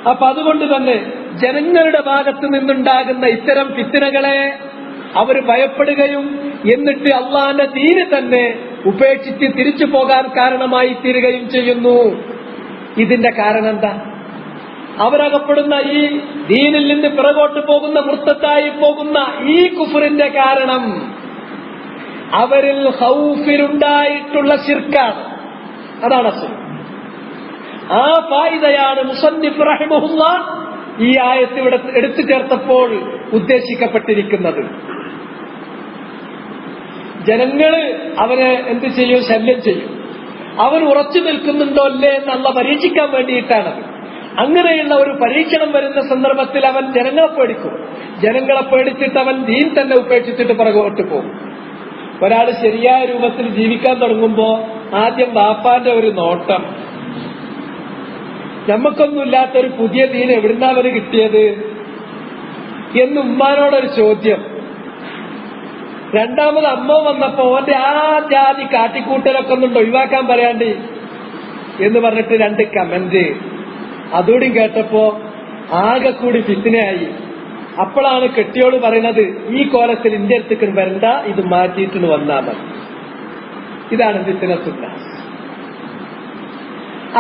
അപ്പൊ അതുകൊണ്ട് തന്നെ ജനങ്ങളുടെ ഭാഗത്ത് നിന്നുണ്ടാകുന്ന ഇത്തരം ഫിത്നകളെ അവർ ഭയപ്പെടുകയും എന്നിട്ട് അള്ളാന്റെ ദീന് തന്നെ ഉപേക്ഷിച്ച് തിരിച്ചു പോകാൻ കാരണമായി തീരുകയും ചെയ്യുന്നു. ഇതിന്റെ കാരണം എന്താ? അവരകപ്പെടുന്ന ഈ ദീനിൽ നിന്ന് പിറകോട്ട് പോകുന്ന, മുർത്തത്തായി പോകുന്ന ഈ കുഫറിന്റെ കാരണം അവരിൽ ഖൗഫിലുണ്ടായിട്ടുള്ള ശിർക്കാണ്. അതാണ് അസുഖം. ആ ഫായിദയാണ് മുസന്നിഫ് റഹിമഹുല്ലാഹ് ഈ ആയത്ത് ഇവിടെ എടുത്തു ചേർത്തപ്പോൾ ഉദ്ദേശിക്കപ്പെട്ടിരിക്കുന്നത്. ജനങ്ങള് അവനെ എന്ത് ചെയ്യും? ശല്യം ചെയ്യും. അവൻ ഉറച്ചു നിൽക്കുന്നുണ്ടോ അല്ലേ എന്നുള്ള പരീക്ഷിക്കാൻ വേണ്ടിയിട്ടാണത്. അങ്ങനെയുള്ള ഒരു പരീക്ഷണം വരുന്ന സന്ദർഭത്തിൽ അവൻ ജനങ്ങളെ പേടിക്കും. ജനങ്ങളെ പേടിച്ചിട്ട് അവൻ ദീൻ തന്നെ ഉപേക്ഷിച്ചിട്ട് പുറകോട്ട് പോകും. ഒരാൾ ശരിയായ രൂപത്തിൽ ജീവിക്കാൻ തുടങ്ങുമ്പോ ആദ്യം ബാപ്പാന്റെ ഒരു നോട്ടം, നമുക്കൊന്നുമില്ലാത്തൊരു പുതിയ ദീൻ എവിടുന്നാ അവന് കിട്ടിയത് എന്ന് ഉമ്മാനോടൊരു ചോദ്യം. രണ്ടാമത് അമ്മ വന്നപ്പോ ഓന്റെ ആ ജാതി കാട്ടിക്കൂട്ടലൊക്കെ ഒന്നുണ്ട് ഒഴിവാക്കാൻ പറയാണ്ട് എന്ന് പറഞ്ഞിട്ട് 2 കമന്റ്. അതുകൂടി കേട്ടപ്പോ ആകെ കൂടി ഫിത്നയായി. അപ്പോഴാണ് കെട്ടിയോട് പറയുന്നത്, ഈ കോലത്തിൽ ഇന്റെ അടുത്തേക്ക് വരണ്ട, ഇത് മാറ്റിയിട്ട് വന്നാ മതി. ഇതാണ് ഫിത്നത്തുന്ന.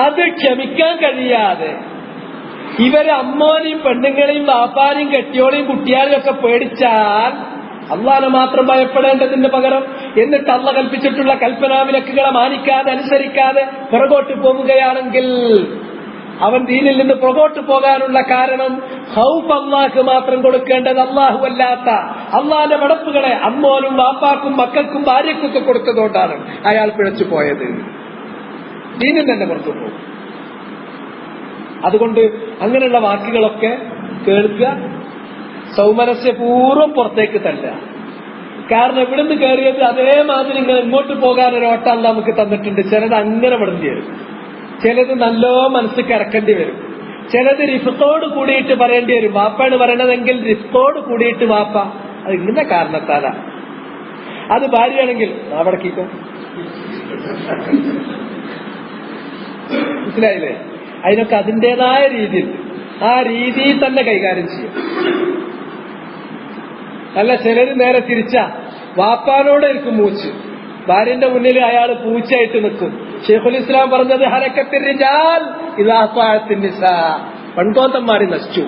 അത് ക്ഷമിക്കാൻ കഴിയാതെ ഇവര് അമ്മോനെയും പെണ്ണുങ്ങളെയും ബാപ്പാനെയും കെട്ടിയോളെയും കുട്ടിയാളെയും ഒക്കെ പേടിച്ചാൽ അള്ളാനെ മാത്രം ഭയപ്പെടേണ്ടതിന് പകരം എന്നിട്ട് അള്ള കൽപ്പിച്ചിട്ടുള്ള കൽപ്പനാവിലക്കുകളെ മാനിക്കാതെ അനുസരിക്കാതെ പുറകോട്ട് പോവുകയാണെങ്കിൽ അവൻ ദീനിൽ നിന്ന് പുറകോട്ട് പോകാനുള്ള കാരണം ഖൗഫ് അള്ളാഹ്ക്ക് മാത്രം കൊടുക്കേണ്ടത് അള്ളാഹു അല്ലാത്ത അള്ളാന്റെ മടപ്പുകളെ അമ്മോനും ബാപ്പാക്കും മക്കൾക്കും ഭാര്യക്കൊക്കെ കൊടുത്തതുകൊണ്ടാണ് അയാൾ പിഴച്ചു പോയത്. ദീനിൽ തന്നെ പുറത്തു പോകും. അതുകൊണ്ട് അങ്ങനെയുള്ള വാക്കുകളൊക്കെ കേൾക്കുക, സൗമനസ്യപൂർവ്വം പുറത്തേക്ക് തല്ല. കാരണം ഇവിടുന്ന് കയറിയത് അതേമാതിരി നിങ്ങൾ ഇങ്ങോട്ട് പോകാൻ ഒരു ഓട്ടം അല്ല നമുക്ക് തന്നിട്ടുണ്ട്. ചിലത് അങ്ങനെ വിടേണ്ടി വരും, ചിലത് നല്ലോ മനസ്സ് കിടക്കേണ്ടി വരും, ചിലത് റിഫത്തോട് കൂടിയിട്ട് പറയേണ്ടി വരും. വാപ്പാണ് പറയണതെങ്കിൽ റിഫത്തോട് കൂടിയിട്ട് വാപ്പ, അത് ഇങ്ങനെ കാരണത്താലാ. അത് ഭാര്യയാണെങ്കിൽ അവിടേക്കോ, മനസ്സിലായില്ലേ? അതിനൊക്കെ അതിൻ്റെതായ രീതിയിൽ ആ രീതിയിൽ തന്നെ കൈകാര്യം ചെയ്യും. അല്ല, ചിലര് നേരെ തിരിച്ചാ, വാപ്പാനോടായിരിക്കും മൂച്ച്, ഭാര്യന്റെ മുന്നിൽ അയാൾ പൂച്ചയായിട്ട് നിൽക്കും. ഷെയ്ഖുൽ ഇസ്ലാം പറഞ്ഞത് ഹരക്കത്തിൽ റിജാൽ ഇദാ അത്വഅത്തിൻ നിസാ, പെൺകോന്തന്മാര് നശിച്ചു.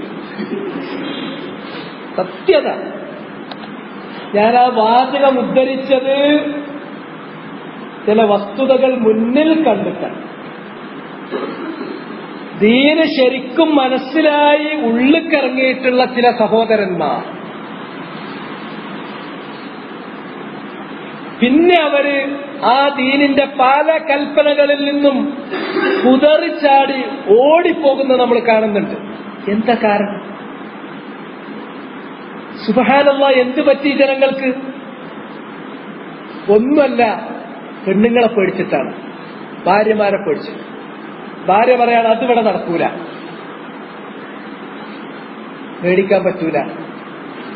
സത്യത. ഞാൻ ആ വാചകം ഉദ്ധരിച്ചത് ചില വസ്തുതകൾ മുന്നിൽ കണ്ടിട്ടാണ്. ദീന് ശരിക്കും മനസ്സിലായി ഉള്ളിക്കിറങ്ങിയിട്ടുള്ള ചില സഹോദരന്മാർ പിന്നെ അവര് ആ ദീനിന്റെ പല കൽപ്പനകളിൽ നിന്നും കുതറിച്ചാടി ഓടിപ്പോകുന്നത് നമ്മൾ കാണുന്നുണ്ട്. എന്താ കാരണം? സുബ്ഹാനല്ലാഹ്, എന്ത് പറ്റി ജനങ്ങൾക്ക്? ഒന്നുമല്ല, പെണ്ണുങ്ങളെ പേടിച്ചിട്ടാണ്, ഭാര്യമാരെ പേടിച്ചു. ഭാര്യ പറയാണ് അതിവിടെ നടക്കൂല, പേടിക്കാൻ പറ്റൂല.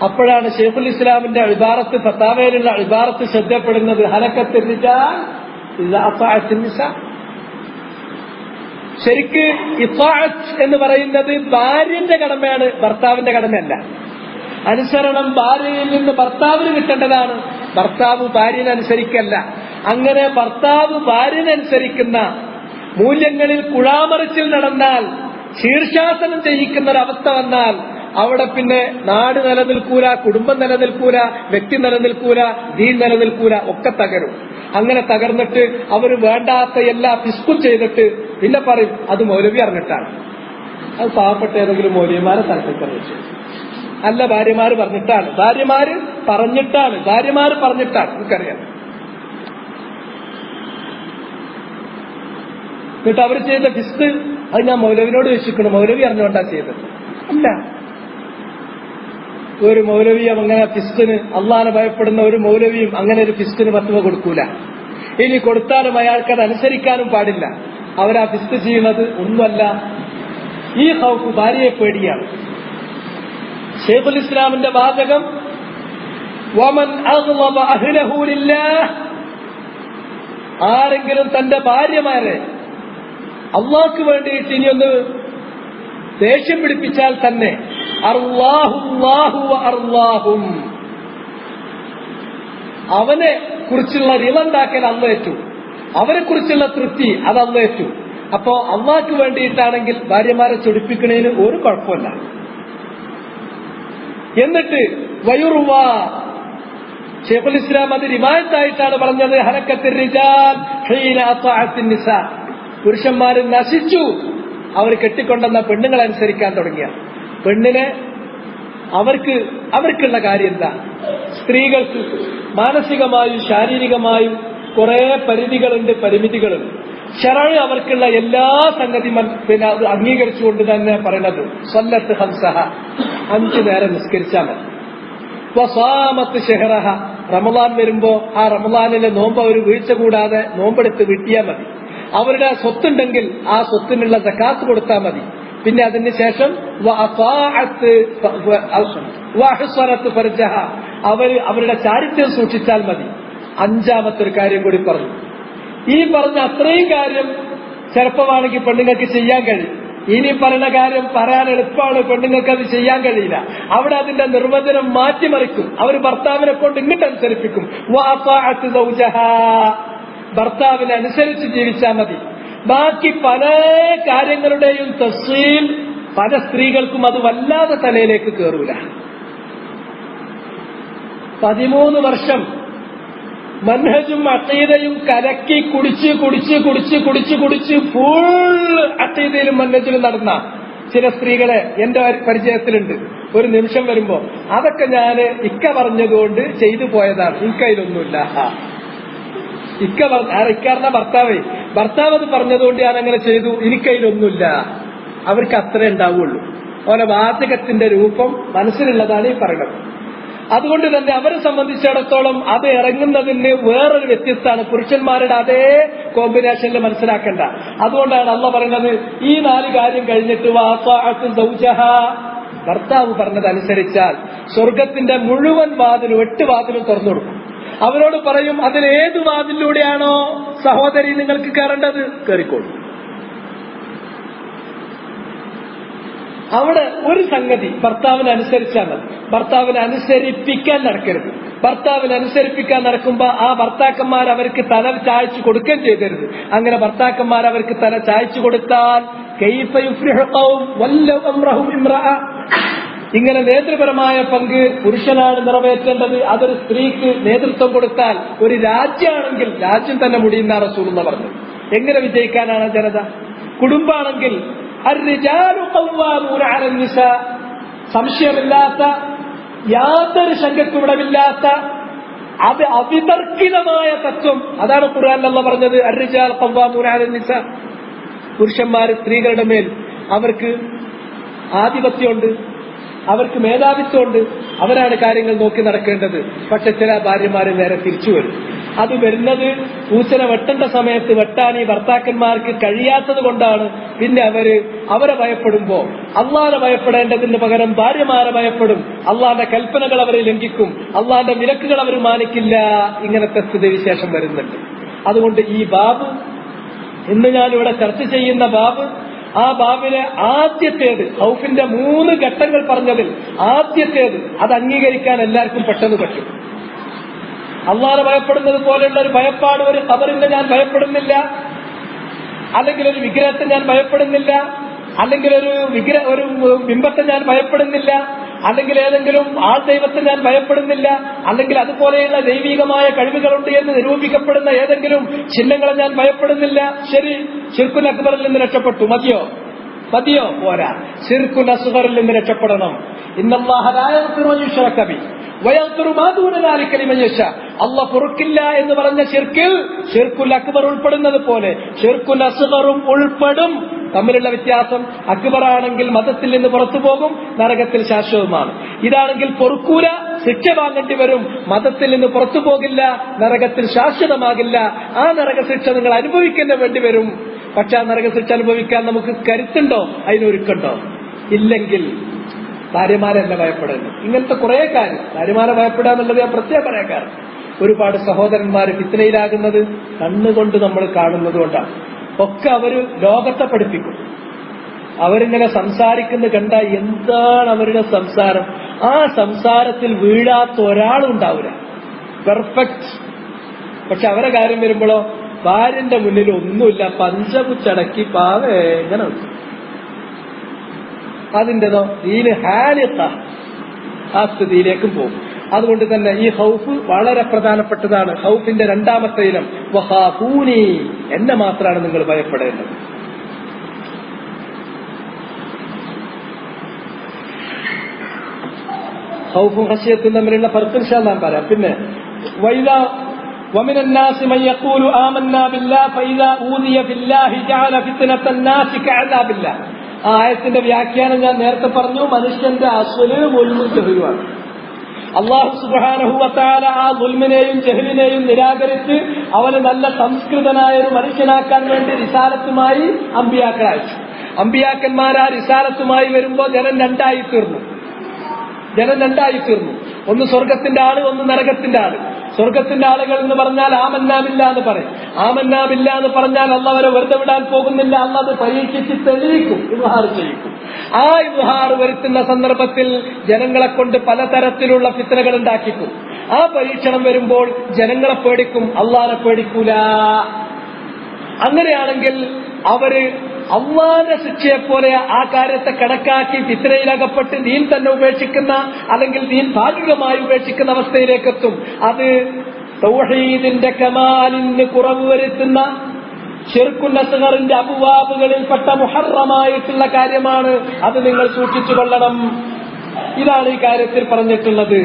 അപ്പോഴാണ് ഷെയ്ഖുൽ ഇസ്ലാമിന്റെ ഇബാറത്ത്, ഫത്താവയിലുള്ള ഇബാറത്ത് ശ്രദ്ധപ്പെടുന്നത് ഹലക്കത്തിൽ റിജാൽ ഇദാ അത്വഅത്തിൻ നിസാ. ശരിക്ക് ഇത്വാഅത്ത് എന്ന് പറയുന്നത് ഭാര്യന്റെ കടമയാണ്, ഭർത്താവിന്റെ കടമയല്ല. അനുസരണം ഭാര്യയിൽ നിന്ന് ഭർത്താവിന് കിട്ടേണ്ടതാണ്, ഭർത്താവ് ഭാര്യനെ അനുസരിക്കല്ല. അങ്ങനെ ഭർത്താവ് ഭാര്യനനുസരിക്കുന്ന മൂല്യങ്ങളിൽ കുഴാമറിച്ചിൽ നടന്നാൽ, ശീർഷാസനം ചെയ്യിക്കുന്ന ഒരവസ്ഥ വന്നാൽ അവിടെ പിന്നെ നാട് നിലനിൽക്കൂല, കുടുംബം നിലനിൽക്കൂല, വ്യക്തി നിലനിൽക്കൂല, ദീൻ നിലനിൽക്കൂല, ഒക്കെ തകരും. അങ്ങനെ തകർന്നിട്ട് അവർ വേണ്ടാത്ത എല്ലാ പിസ്കും ചെയ്തിട്ട് പിന്നെ പറയും അത് മൗലവി അറിഞ്ഞിട്ടാണ്. അത് പാവപ്പെട്ട ഏതെങ്കിലും മൗലവിമാരെ തലത്തിക്കറിയിച്ചു, അല്ല ഭാര്യമാര് പറഞ്ഞിട്ടാണ്, ഭാര്യമാര് പറഞ്ഞിട്ടാണ് എനിക്കറിയാം. എന്നിട്ട് അവർ ചെയ്ത ഫിസ്ക് അത് ഞാൻ മൗലവിനോട് ചോദിച്ചിരിക്കണം, മൗലവി അറിഞ്ഞുകൊണ്ടാ ചെയ്തത്. അല്ല, ഒരു മൗലവിയും അങ്ങനെ ഫിസ്കിന്, അള്ളാനെ ഭയപ്പെടുന്ന ഒരു മൗലവിയും അങ്ങനെ ഒരു ഫിസ്കിന് ഫത്വ കൊടുക്കൂല. ഇനി കൊടുത്താലും അയാൾക്കത് അനുസരിക്കാനും പാടില്ല. അവരാ ഫിസ്ക് ചെയ്യുന്നത് ഒന്നുമല്ല, ഈ ഖൗഫ് ഭാര്യയെ പേടിയാണ്. ഷെയ്ഖുൽ ഇസ്ലാമിന്റെ വാചകം വമൻ അഗ്ളബ അഹ്ലഹു ലില്ലാഹ്, ആരെങ്കിലും തന്റെ ഭാര്യമാരെ അള്ളാഹ്ക്ക് വേണ്ടിയിട്ട് ഇനിയൊന്ന് ദേഷ്യം പിടിപ്പിച്ചാൽ തന്നെ അല്ലാഹു അല്ലാഹും, അവനെ കുറിച്ചുള്ള റിളുണ്ടാക്കൽ അള്ളേറ്റു, അവരെ കുറിച്ചുള്ള തൃപ്തി അത് അള്ളേറ്റു. അപ്പോ അള്ളാഹ്ക്ക് വേണ്ടിയിട്ടാണെങ്കിൽ ഭാര്യമാരെ ചൊടിപ്പിക്കുന്നതിന് ഒരു കുഴപ്പമില്ല. എന്നിട്ട് വയുറുവ ശൈഖുൽ ഇസ്ലാം അത് റിവായത്തായിട്ടാണ് പറഞ്ഞത്, ഹലക്കത്തിൽ റിജാൽ ഹീന അത്അഅത്തിൻ നിസാ, പുരുഷന്മാര് നശിച്ചു അവർ കെട്ടിക്കൊണ്ടെന്ന പെണ്ണുങ്ങൾ അനുസരിക്കാൻ തുടങ്ങിയ. പെണ്ണിനെ അവർക്കുള്ള കാര്യം എന്താ? സ്ത്രീകൾക്ക് മാനസികമായും ശാരീരികമായും കുറെ പരിധികളുണ്ട്, പരിമിതികളുണ്ട്. ശറഅ് അവർക്കുള്ള എല്ലാ സംഗതി പിന്നെ അത് അംഗീകരിച്ചുകൊണ്ട് തന്നെ പറയുന്നത് സല്ലത്ത് ഹംസഹ, 5 നേരം നിസ്കരിച്ചാൽ മതി. വസാമത്ത് ഷഹറഹ, റമളാൻ വരുമ്പോ ആ റമളാനിലെ നോമ്പ് അവർ വീഴ്ച കൂടാതെ നോമ്പെടുത്ത് വീട്ടിയാൽ മതി. അവരുടെ സ്വത്തുണ്ടെങ്കിൽ ആ സ്വത്തിനുള്ള സകാത്ത് കൊടുത്താൽ മതി. പിന്നെ അതിന് ശേഷം അവരുടെ ചാരിത്രം സൂക്ഷിച്ചാൽ മതി. 5ാമത്തെ ഒരു കാര്യം കൂടി പറഞ്ഞു. ഈ പറഞ്ഞ അത്രയും കാര്യം ചെറുപ്പമാണെങ്കിൽ പെണ്ണുങ്ങൾക്ക് ചെയ്യാൻ കഴിയും. ഇനി പറയുന്ന കാര്യം പറയാൻ എളുപ്പമാണ്, പെണ്ണുങ്ങൾക്ക് അത് ചെയ്യാൻ കഴിയില്ല. അവിടെ അതിന്റെ നിർവചനം മാറ്റിമറിക്കും. അവർ ഭർത്താവിനെ കൊണ്ട് ഇങ്ങോട്ട് അനുസരിപ്പിക്കും. ഭർത്താവിനെ അനുസരിച്ച് ജീവിച്ചാൽ മതി. ബാക്കി പല കാര്യങ്ങളുടെയും തഫ്സീൽ പല സ്ത്രീകൾക്കും അത് വല്ലാതെ തലയിലേക്ക് കയറൂല. 13 വർഷം മൻഹജും അഖീദയും കലക്കി കുടിച്ച് ഫുൾ അഖീദയിലും മൻഹജിലും നടന്ന ചില സ്ത്രീകളെ എന്റെ പരിചയത്തിലുണ്ട്. ഒരു നിമിഷം വരുമ്പോ അതൊക്കെ ഞാൻ ഇക്ക പറഞ്ഞതുകൊണ്ട് ചെയ്തു പോയതാണ്, എനിക്കതിലൊന്നുമില്ല. ഇക്കാരണ ഭർത്താവ് അത് പറഞ്ഞതുകൊണ്ട് ഞാൻ അങ്ങനെ ചെയ്തു, എനിക്കതിലൊന്നുമില്ല. അവർക്ക് അത്രേ ഉണ്ടാവുള്ളൂ. ഓരോ വാചകത്തിന്റെ രൂപം മനസ്സിലുള്ളതാണ് ഈ പറയുന്നത്. അതുകൊണ്ട് തന്നെ അവരെ സംബന്ധിച്ചിടത്തോളം അത് ഇറങ്ങുന്നതിന് വേറൊരു വ്യത്യസ്തമാണ്. പുരുഷന്മാരുടെ അതേ കോമ്പിനേഷനിൽ മനസ്സിലാക്കണ്ട. അതുകൊണ്ടാണ് അള്ളാഹ് പറയുന്നത് ഈ 4 കാര്യം കഴിഞ്ഞിട്ട് ഭർത്താവ് പറഞ്ഞതനുസരിച്ചാൽ സ്വർഗത്തിന്റെ മുഴുവൻ വാതിലും 8 വാതിലും തുറന്നു കൊടുക്കും. അവരോട് പറയും, അതിലേത് വാതിലൂടെയാണോ സഹോദരി നിങ്ങൾക്ക് കയറേണ്ടത് കയറിക്കോളൂ. അവിടെ ഒരു സംഗതി ഭർത്താവിനെ അനുസരിച്ചാൽ മതി. ഭർത്താവിനെ അനുസരിപ്പിക്കാൻ നടക്കരുത്. ഭർത്താവിനെ അനുസരിപ്പിക്കാൻ നടക്കുമ്പോ ആ ഭർത്താക്കന്മാർ അവർക്ക് തല ചായച്ചു കൊടുക്കുകയും ചെയ്തരുത്. അങ്ങനെ ഭർത്താക്കന്മാർ അവർക്ക് തല ചായച്ചു കൊടുത്താൽ ഇങ്ങനെ നേതൃപരമായ പങ്ക് പുരുഷനാണ് നിറവേറ്റേണ്ടത്. അതൊരു സ്ത്രീക്ക് നേതൃത്വം കൊടുത്താൽ ഒരു രാജ്യമാണെങ്കിൽ രാജ്യം തന്നെ മുടിയുന്ന റസൂലുള്ള പറഞ്ഞു. എങ്ങനെ വിജയിക്കാനാണ് ജനത? കുടുംബാണെങ്കിൽ സംശയമില്ലാത്ത, യാതൊരു ശങ്കയ്ക്കും ഇടമില്ലാത്ത, അത് അവിതർക്കിതമായ തത്വം. അതാണ് ഖുർആനിൽ അല്ലാഹ് പറഞ്ഞത്, അർറിജാൽ ഖവ്വാമൂന അലൻ നിസാ. പുരുഷന്മാർ സ്ത്രീകളുടെ മേൽ അവർക്ക് ആധിപത്യമുണ്ട്, അവർക്ക് മേധാവിത്വമുണ്ട്, അവരാണ് കാര്യങ്ങൾ നോക്കി നടക്കേണ്ടത്. പക്ഷെ ചില ഭാര്യമാര് നേരെ തിരിച്ചു വരും. അത് വരുന്നത് പൂച്ചനെ വെട്ടേണ്ട സമയത്ത് വെട്ടാൻ ഈ ഭർത്താക്കന്മാർക്ക് കഴിയാത്തത് കൊണ്ടാണ്. പിന്നെ അവരെ ഭയപ്പെടുമ്പോ അള്ളാഹനെ ഭയപ്പെടേണ്ടതിന് പകരം ഭാര്യമാരെ ഭയപ്പെടും. അള്ളാന്റെ കൽപ്പനകൾ അവരെ ലംഘിക്കും, അള്ളാന്റെ വിലക്കുകൾ അവർ മാനിക്കില്ല. ഇങ്ങനത്തെ സ്ഥിതിവിശേഷം വരുന്നുണ്ട്. അതുകൊണ്ട് ഈ ബാബ് ഇന്ന് ഞാനിവിടെ ചർച്ച ചെയ്യുന്ന ബാബ്, ആ ബാബിലെ ആദ്യത്തേത് ഖൗഫിന്റെ 3 ഘട്ടങ്ങൾ പറഞ്ഞതിൽ ആദ്യത്തേത് അത് അംഗീകരിക്കാൻ എല്ലാവർക്കും പെട്ടെന്ന് പറ്റും. അള്ളാഹനെ ഭയപ്പെടുന്നത് പോലെയുള്ള ഒരു ഭയപ്പാട് ഒരു ഖബറിനെ ഞാൻ ഭയപ്പെടുന്നില്ല, അല്ലെങ്കിൽ ഒരു വിഗ്രഹത്തെ ഞാൻ ഭയപ്പെടുന്നില്ല, അല്ലെങ്കിൽ ഒരു ബിംബത്തെ ഞാൻ ഭയപ്പെടുന്നില്ല, അല്ലെങ്കിൽ ഏതെങ്കിലും ആൾ ദൈവത്തെ ഞാൻ ഭയപ്പെടുന്നില്ല, അല്ലെങ്കിൽ അതുപോലെയുള്ള ദൈവികമായ കഴിവുകളുണ്ട് എന്ന് നിരൂപിക്കപ്പെടുന്ന ഏതെങ്കിലും ചിഹ്നങ്ങളെ ഞാൻ ഭയപ്പെടുന്നില്ല. ശരി, ശിർക്കുൽ അക്ബറിൽ നിന്ന് രക്ഷപ്പെട്ടു, മതിയോ? പോരാ, ശിർക്കുൽ അസ്ഗറിൽ നിന്ന് രക്ഷപ്പെടണം. ഇന്നല്ലാഹ ലാ യഗ്ഫിറു അൻ യുശ്റക ബിഹി വയഗ്ഫിറു മാ ദൂന ദാലിക ലിമൻ യശാ. അല്ലാഹ് പൊറുക്കില്ല എന്ന് പറഞ്ഞ ശിർക്കിൽ ശിർക്കുൽ അക്ബർ ഉൾപ്പെടുന്നത് പോലെ ശിർക്കുൽ അസ്ഗറും ഉൾപ്പെടും. തമ്മിലുള്ള വ്യത്യാസം, അക്ബറാണെങ്കിൽ മതത്തിൽ നിന്ന് പുറത്തു പോകും, നരകത്തിൽ ശാശ്വതമാണ്. ഇതാണെങ്കിൽ പൊറുക്കൂല, ശിക്ഷ വാങ്ങേണ്ടി വരും, മതത്തിൽ നിന്ന് പുറത്തു പോകില്ല, നരകത്തിൽ ശാശ്വതമാകില്ല. ആ നരകശിക്ഷ നിങ്ങൾ അനുഭവിക്കേണ്ടി വേണ്ടി വരും. പക്ഷെ ആ നരകശിക്ഷ അനുഭവിക്കാൻ നമുക്ക് കരുത്തുണ്ടോ? അതിനൊരുക്കുണ്ടോ? ഇല്ലെങ്കിൽ ഭാര്യമാരല്ല ഭയപ്പെടുന്നത്. ഇങ്ങനത്തെ കുറെ കാര്യം ഭാര്യമാരെ ഭയപ്പെടുക എന്നുള്ളത് ഞാൻ പ്രത്യേകം പറയാൻ കാരണം, ഒരുപാട് സഹോദരന്മാർ ഫിത്നയിലാകുന്നത് കണ്ണുകൊണ്ട് നമ്മൾ കാണുന്നത് കൊണ്ടാണ്. ഒക്കെ അവര് ലോകത്തെ പഠിപ്പിക്കും. അവരിങ്ങനെ സംസാരിക്കുന്നത് കണ്ട എന്താണ് അവരുടെ സംസാരം, ആ സംസാരത്തിൽ വീഴാത്ത ഒരാളും ഉണ്ടാവില്ല, പെർഫെക്റ്റ്. പക്ഷെ അവരെ കാര്യം വരുമ്പോഴോ ഭാര്യന്റെ മുന്നിൽ ഒന്നുമില്ല, പഞ്ചപുച്ചടക്കി പാവേങ്ങനെ അതിൻ്റെതോ ദീന് ഹാലിത്ത, ആ സ്ഥിതിയിലേക്കും പോകും. അതുകൊണ്ട് തന്നെ ഈ ഹൗഫ് വളരെ പ്രധാനപ്പെട്ടതാണ്. ഹൗഫിന്റെ രണ്ടാമത്തെ ഇനം വഖാഫൂനി, എന്നെ മാത്രമാണ് നിങ്ങൾ ഭയപ്പെടേണ്ടത്. ഹൗഫും ഖശിയത്തും തമ്മിലുള്ള ഫർഖ് ഇൻഷാ അല്ലാഹ് പറയാം. പിന്നെ വൈദാ ومن الناس من يقول آمنا بالله فإذا أوذي في الله جعل فتنة الناس كعذاب الله. ആ ആയത്തിന്റെ വ്യാഖ്യാനം ഞാൻ നേരത്തെ പറഞ്ഞു. മനുഷ്യന്റെ അസ്വല് മുൽമും ജഹലുമാണ്. അല്ലാഹു സുബ്ഹാനഹു വ തആല ആ ദുൽമിനെയും ജഹലിനെയും നിരാകരിച്ച് അവന് നല്ല സംസ്കൃതനായ ഒരു മനുഷ്യനാക്കാൻ വേണ്ടി റിസാലത്തുമായി അമ്പിയാക്കളെ അയച്ചു. അമ്പിയാക്കന്മാർ ആ റിസാലത്തുമായി വരുമ്പോൾ ജനം രണ്ടായി തീർന്നു. ഒന്ന് സ്വർഗത്തിന്റെ ആള്, ഒന്ന് നരകത്തിന്റെ ആള്. സ്വർഗത്തിന്റെ ആളുകൾ എന്ന് പറഞ്ഞാൽ ആമന്നാബില്ല എന്ന് പറയും. ആമന്നാബില്ല എന്ന് പറഞ്ഞാൽ അള്ളാഹ് അവരെ വെറുതെ വിടാൻ പോകുന്നില്ല, അള്ളാഹ് അത് പരീക്ഷിച്ച് തെളിയിക്കും, ഇദ്ഹാർ ചെയ്യിക്കും. ആ ഇദ്ഹാർ വരുത്തുന്ന സന്ദർഭത്തിൽ ജനങ്ങളെ കൊണ്ട് പലതരത്തിലുള്ള ഫിത്നകൾ ഉണ്ടാക്കിക്കും. ആ പരീക്ഷണം വരുമ്പോൾ ജനങ്ങളെ പേടിക്കും, അള്ളാഹിനെ പേടിക്കൂല. അങ്ങനെയാണെങ്കിൽ അവര് അള്ളാഹിന്റെ ശിക്ഷയെപ്പോലെ ആ കാര്യത്തെ കണക്കാക്കി ഫിത്നയിലകപ്പെട്ട് ദീൻ തന്നെ ഉപേക്ഷിക്കുന്ന, അല്ലെങ്കിൽ ദീൻ ഭാഗികമായി ഉപേക്ഷിക്കുന്ന അവസ്ഥയിലേക്കെത്തും. അത് തൗഹീദിന്റെ കമാലിന് കുറവ് വരുത്തുന്ന ശിർക്കുൻ അസ്ഗറിന്റെ അബ്വാബുകളിൽപ്പെട്ട മുഹറമായിട്ടുള്ള കാര്യമാണ്. അത് നിങ്ങൾ സൂക്ഷിച്ചു കൊള്ളണം. ഇതാണ് ഈ കാര്യത്തിൽ പറഞ്ഞിട്ടുള്ളത്.